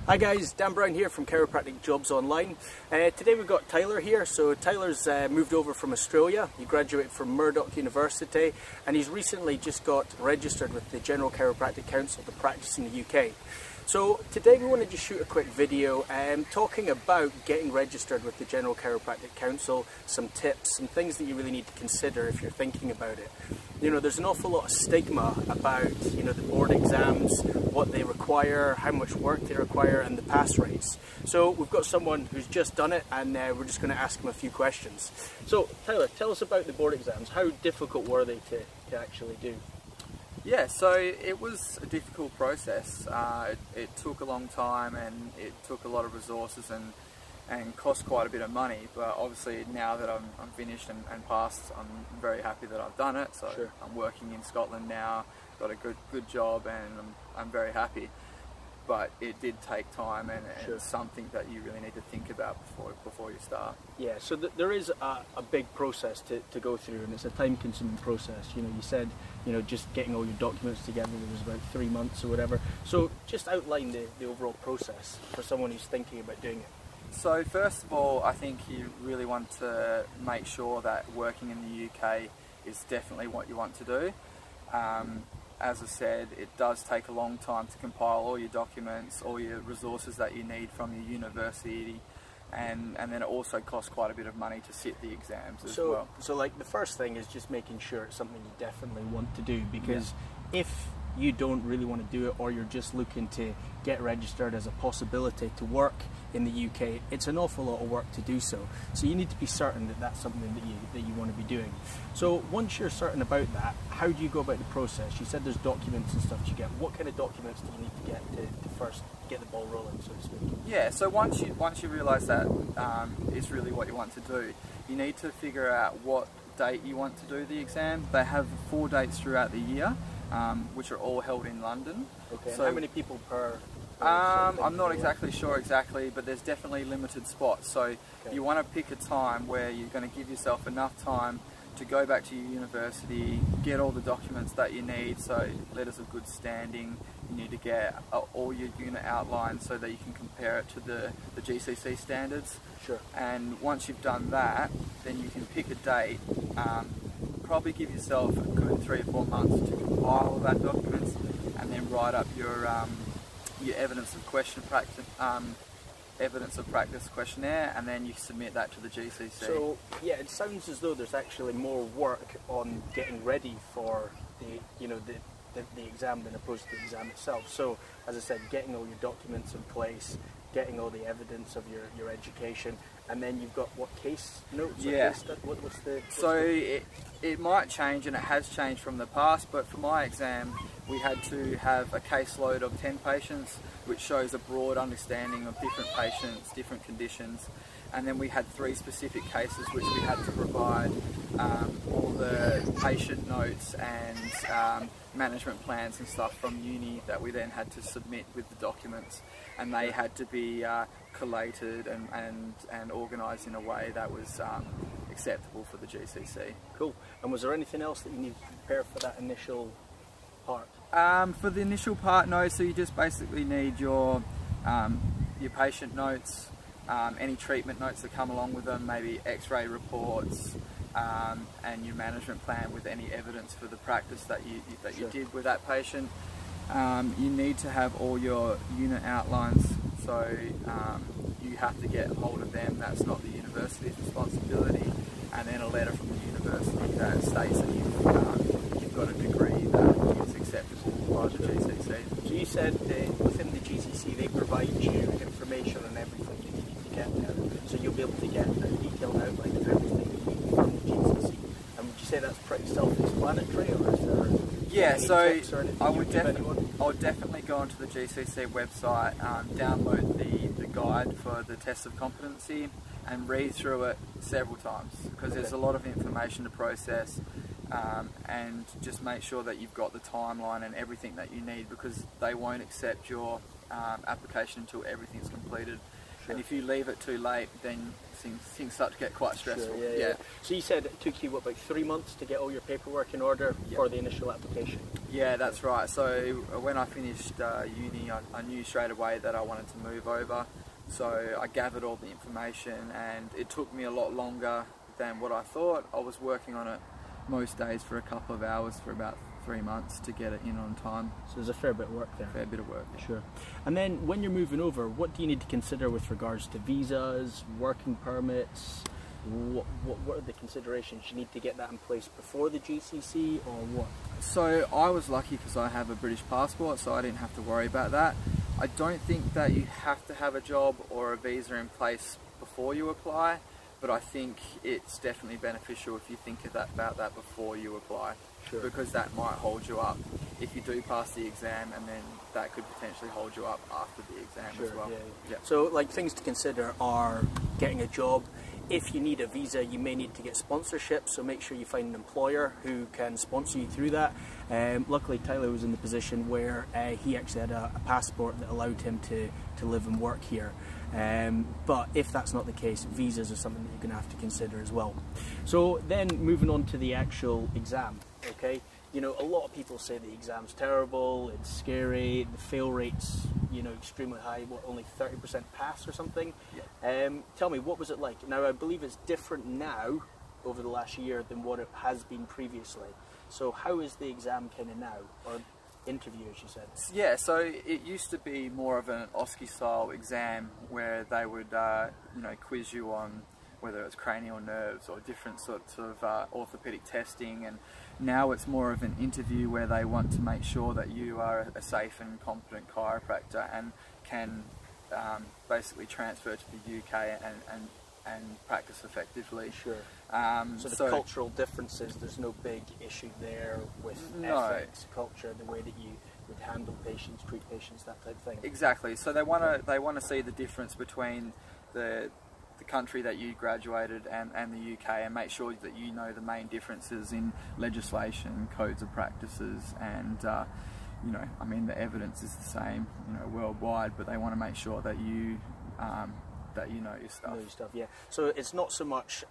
Hi guys, Dan Brown here from Chiropractic Jobs Online. Today we've got Tyler here. So Tyler's moved over from Australia. He graduated from Murdoch University and he's recently just got registered with the General Chiropractic Council to practice in the UK. So today we wanted to shoot a quick video talking about getting registered with the General Chiropractic Council, some tips, some things that you really need to consider if you're thinking about it. You know, there's an awful lot of stigma about, you know, the board exams, what they require, how much work they require, and the pass rates. So we've got someone who's just done it, and we're just going to ask him a few questions. So Tyler, tell us about the board exams. How difficult were they to actually do? Yeah, so it was a difficult process. It took a long time and it took a lot of resources and cost quite a bit of money, but obviously now that I'm finished and passed, I'm very happy that I've done it. So sure. I'm working in Scotland now, got a good job, and I'm very happy. But it did take time, and sure. it's something that you really need to think about before you start. Yeah, so there is a big process to go through, and it's a time-consuming process. You know, you said, you know, just getting all your documents together, there was about 3 months or whatever. So just outline the overall process for someone who's thinking about doing it. So first of all, I think you really want to make sure that working in the UK is definitely what you want to do. As I said, it does take a long time to compile all your documents, all your resources that you need from your university, and then it also costs quite a bit of money to sit the exams as well. So like the first thing is just making sure it's something you definitely want to do, because if you don't really want to do it, or you're just looking to get registered as a possibility to work in the UK, it's an awful lot of work to do so. So you need to be certain that that's something that you want to be doing. So once you're certain about that, how do you go about the process? You said there's documents and stuff you get. What kind of documents do you need to get to first get the ball rolling, so to speak? Yeah, so once you realise that it's really what you want to do, you need to figure out what date you want to do the exam. They have 4 dates throughout the year, which are all held in London. Okay. So how many people per? I'm not exactly sure but there's definitely limited spots. So okay. You want to pick a time where you're going to give yourself enough time to go back to your university, get all the documents that you need, so letters of good standing. You need to get all your unit outlines so that you can compare it to the GCC standards. Sure. And once you've done that, then you can pick a date. Probably give yourself a good 3 or 4 months to compile all that documents, and then write up your evidence of practice questionnaire, and then you submit that to the GCC. So yeah, it sounds as though there's actually more work on getting ready for the exam than opposed to the exam itself. So as I said, getting all your documents in place, getting all the evidence of your education, and then you've got what, case notes? Yeah. It might change, and it has changed from the past, but for my exam we had to have a caseload of 10 patients, which shows a broad understanding of different patients, different conditions. And then we had 3 specific cases which we had to provide all the patient notes and management plans and stuff from uni that we then had to submit with the documents, and they had to be collated and organised in a way that was acceptable for the GCC. Cool. And was there anything else that you needed to prepare for that initial part? For the initial part, no. So you just basically need your patient notes, any treatment notes that come along with them, maybe x-ray reports, and your management plan with any evidence for the practice that you did with that patient. You need to have all your unit outlines, so you have to get hold of them. That's not the university's responsibility. And then a letter from the university that states that you've got a degree that is acceptable by the GCC. So you said that within the GCC they provide you information on everything that you need to get there, so you'll be able to get a detailed outline of everything you need from the GCC. And would you say that's pretty self-explanatory, or is there tips or anything I would definitely go onto the GCC website, download the guide for the test of competency, and read through it several times, because there's a lot of information to process, and just make sure that you've got the timeline and everything that you need, because they won't accept your application until everything's completed. And if you leave it too late, then things start to get quite stressful. Sure, yeah. So you said it took you, what, about 3 months to get all your paperwork in order for the initial application? Yeah, that's right. So when I finished uni, I knew straight away that I wanted to move over. So I gathered all the information, and it took me a lot longer than what I thought. I was working on it most days for a couple of hours for about 3 months to get it in on time. So there's a fair bit of work there. Fair bit of work. Sure. And then when you're moving over, what do you need to consider with regards to visas, working permits? What are the considerations? You need to get that in place before the GCC, or what? So I was lucky because I have a British passport, so I didn't have to worry about that. I don't think that you have to have a job or a visa in place before you apply, but I think it's definitely beneficial if you think about that before you apply. Sure. Because that might hold you up if you do pass the exam, and then that could potentially hold you up after the exam as well. Yeah. So like things to consider are getting a job. If you need a visa, you may need to get sponsorship, so make sure you find an employer who can sponsor you through that. Luckily Tyler was in the position where he actually had a passport that allowed him to live and work here. But if that's not the case, visas are something that you're going to have to consider as well. So then moving on to the actual exam, okay? You know, a lot of people say the exam's terrible, it's scary, the fail rate's, you know, extremely high, what, only 30% pass or something? Yeah. Tell me, what was it like? Now, I believe it's different now, over the last year, than what it has been previously. So how is the exam kind of now, or interview, as you said? Yeah, so it used to be more of an OSCE-style exam where they would, you know, quiz you on whether it's cranial nerves or different sorts of orthopedic testing, and now it's more of an interview where they want to make sure that you are a safe and competent chiropractor and can basically transfer to the UK and practice effectively. Sure. So the cultural differences, there's no big issue there with ethics, culture, the way that you would handle patients, treat patients, that type of thing. Exactly. So they want to see the difference between the country that you graduated and the UK, and make sure that you know the main differences in legislation, codes of practices, and you know, I mean, the evidence is the same, you know, worldwide, but they want to make sure that you know your stuff. Yeah. So it's not so much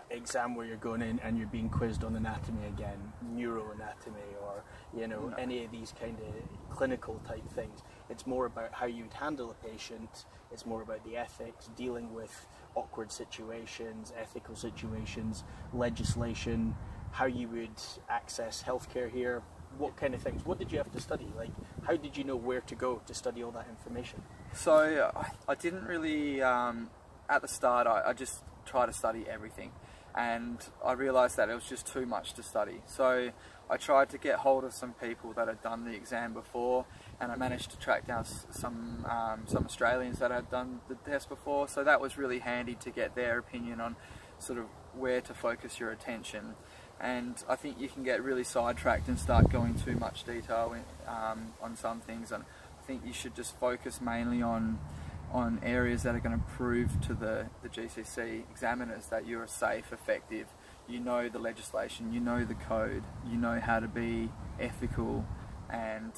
exam where you're going in and you're being quizzed on anatomy again, neuroanatomy, or you know, any of these kind of clinical type things. It's more about how you'd handle a patient. It's more about the ethics, dealing with awkward situations, ethical situations, legislation, how you would access healthcare here. What kind of things? What did you have to study? Like, how did you know where to go to study all that information? So I didn't really, at the start, I just tried to study everything, and I realised that it was just too much to study. So I tried to get hold of some people that had done the exam before, and I managed to track down some Australians that had done the test before. So that was really handy to get their opinion on sort of where to focus your attention. And I think you can get really sidetracked and start going too much detail on some things, and I think you should just focus mainly on areas that are going to prove to the GCC examiners that you're safe, effective, you know the legislation, you know the code, you know how to be ethical, and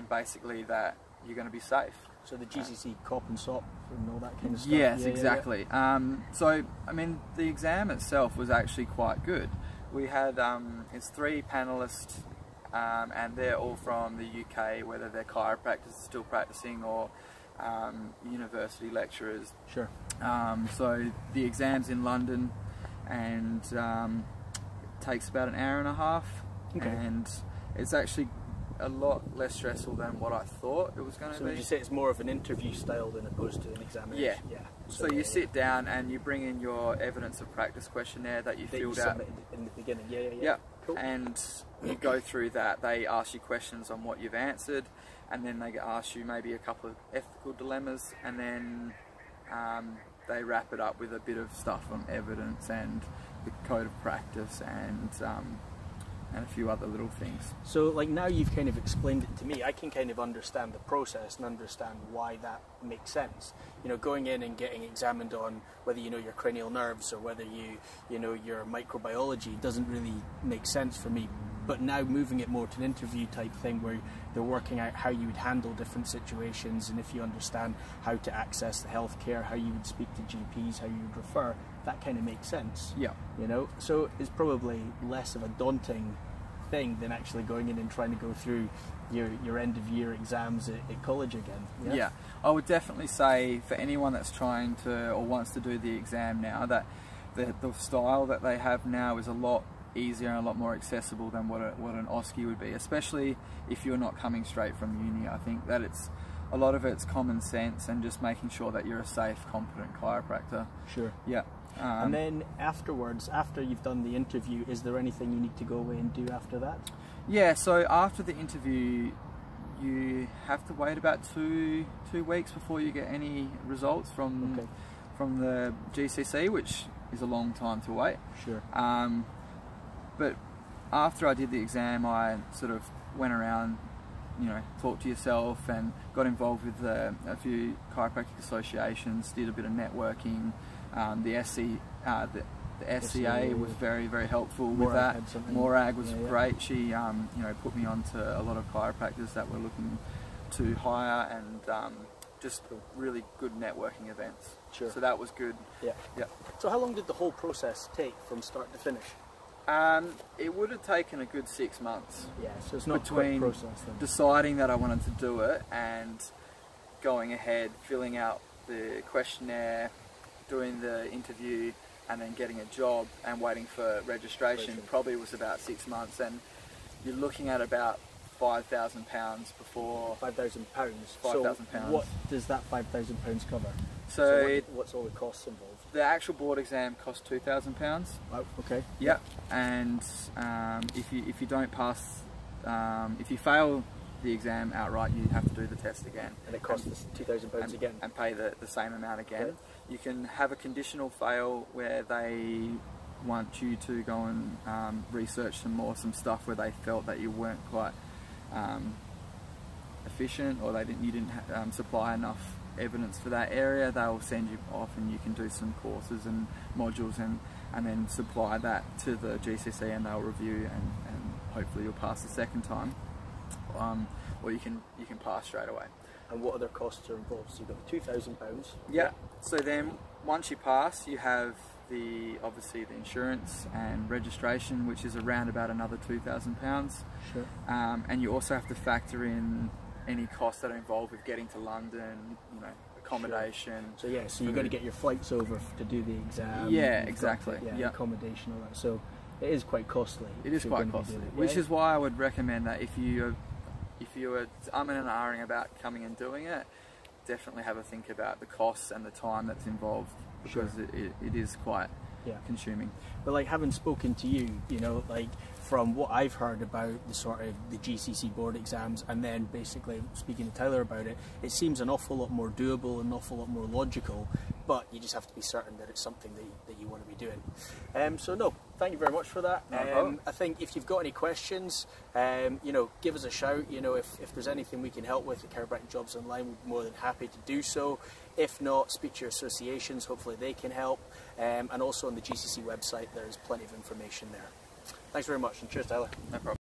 basically that you're going to be safe. So the GCC cop and SOP and all that kind of stuff? Yes, exactly. So, I mean, the exam itself was actually quite good. We had, it's 3 panellists, and they're all from the UK, whether they're chiropractors still practicing or university lecturers. Sure. So the exam's in London, and it takes about an hour and a half, and it's actually a lot less stressful than what I thought it was going to be. So would you say it's more of an interview style than opposed to an examination? Yeah. So you sit down and you bring in your evidence of practice questionnaire that you filled out in the beginning. Yeah. Cool. And you go through that. They ask you questions on what you've answered, and then they ask you maybe a couple of ethical dilemmas, and then they wrap it up with a bit of stuff on evidence and the code of practice and a few other little things. So like now you've kind of explained it to me, I can kind of understand the process and understand why that makes sense. You know, going in and getting examined on whether you know your cranial nerves or whether you know your microbiology doesn't really make sense for me but now moving it more to an interview type thing where they're working out how you would handle different situations, and if you understand how to access the healthcare, how you would speak to GPs, how you would refer, that kind of makes sense. Yeah. You know, so it's probably less of a daunting thing than actually going in and trying to go through your end of year exams at college again. Yeah, I would definitely say for anyone that's trying to or wants to do the exam now, that the style that they have now is a lot easier and a lot more accessible than what an OSCE would be, especially if you're not coming straight from uni. I think that a lot of it's common sense and just making sure that you're a safe, competent chiropractor. Sure. Yeah. And then afterwards, after you've done the interview, is there anything you need to go away and do after that? Yeah, so after the interview, you have to wait about two weeks before you get any results from the GCC, which is a long time to wait. Sure. But after I did the exam, I sort of went around, you know, talked to yourself and got involved with a few chiropractic associations, did a bit of networking. The SCA was very, very helpful with that. Morag was great. She you know, put me on to a lot of chiropractors that were looking to hire, and just really good networking events. Sure. So that was good. Yeah. Yeah. So how long did the whole process take from start to finish? It would have taken a good 6 months. Yeah, so it's not between a quick process then. Deciding that I wanted to do it and going ahead, filling out the questionnaire, doing the interview, and then getting a job and waiting for registration probably was about 6 months, and you're looking at about £5,000 before. £5,000. £5,000. So what does that £5,000 cover? So what's all the costs involved? The actual board exam costs £2,000. Oh, okay. Yeah, and if you don't pass, if you fail the exam outright, you have to do the test again. And it costs £2,000 again? And pay the same amount again. Okay. You can have a conditional fail where they want you to go and research some stuff where they felt that you weren't quite efficient, or you didn't supply enough evidence for that area. They'll send you off and you can do some courses and modules and then supply that to the GCC, and they'll review, and hopefully you'll pass the second time, or you can pass straight away. And what other costs are involved? So you've got £2,000. Yeah. So then once you pass, you have obviously the insurance and registration, which is around about another £2,000. Sure. And you also have to factor in any costs that are involved with getting to London, you know, accommodation. Sure. So yeah, so you've got to get your flights over to do the exam. Yeah, exactly. Yeah, accommodation, all that. So it is quite costly. It is quite costly, which is why I would recommend that if you were umming and ahhing about coming and doing it, definitely have a think about the costs and the time that's involved, because it is quite consuming. But like, having spoken to you, you know, like from what I've heard about the GCC board exams, and then basically speaking to Tyler about it, it seems an awful lot more doable, an awful lot more logical, but you just have to be certain that it's something that you want to be doing. So no, thank you very much for that. I think if you've got any questions, you know, give us a shout. You know, if there's anything we can help with at Chiropractic Jobs Online, we'd be more than happy to do so. If not, speak to your associations, hopefully they can help. And also on the GCC website, there's plenty of information there. Thanks very much, and cheers, Tyler. No problem.